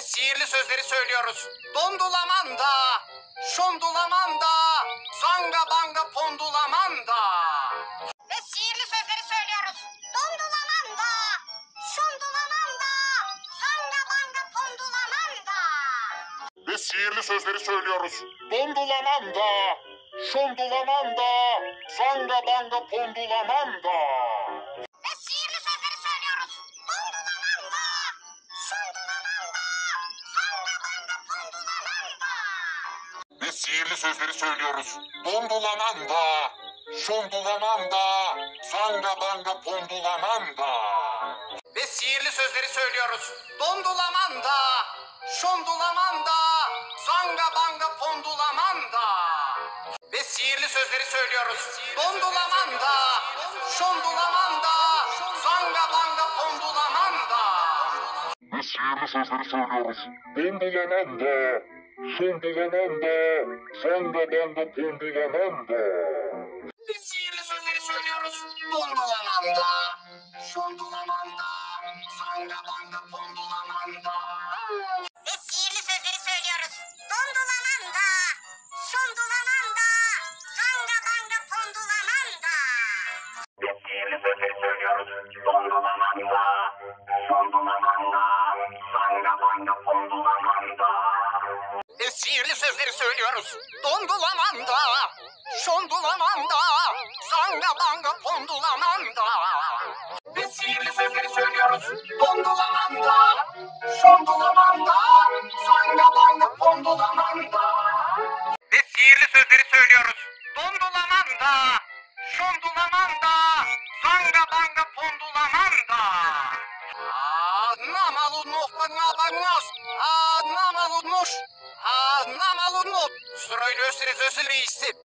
Ve sihirli sözleri söylüyoruz. Dondulamanda, şondulamanda, zanga banga pondulamanda. Ve sihirli sözleri söylüyoruz. Dondulamanda, şundulamanda, zanga banga pondulamanda. Ve sihirli sözleri söylüyoruz. Dondulamanda, şondulamanda, zanga banga pondulamanda. Ve sihirli sözleri söylüyoruz. Dondulamanda, şundulamanda, zanga banga pondulamanda. Ve sihirli sözleri söylüyoruz. Dondulamanda, şondulamanda, zanga banga pondulamanda. Ve sihirli sözleri söylüyoruz. Dondulamanda, şondulamanda, zanga banga pondulamanda. Ve sihirli sözleri söylüyoruz. Dondulamanda, şondulamanda, zanga banga pondulamanda. Ve sihirli sözleri söylüyoruz. Dondulamanda, şondulamanda, zanga banga pondulamanda. Ve sihirli sözleri söylüyoruz. Dondulamanda, şondulamanda, zanga banga pondulamanda. Ve sihirli sözleri söylüyoruz. Dondulamanda, şundulamanda, zanga banga pondulamanda. Ve sihirli sözleri söylüyoruz. Dondulamanda, şondulamanda, zanga banga pondulamanda. Ve sihirli sözleri söylüyoruz. Dondulamanda, şondulamanda, zanga banga pondulamanda. Ve sihirli sözleri söylüyoruz. Dondulamanda, şondulamanda, zanga banga pondulamanda. Ve sihirli sözleri söylüyoruz. Dondulamanda, şondulamanda, zanga banga pondulamanda. Namaludnuh, namaludnuş, namaludnuh. Строй lösteriz ösülü isim.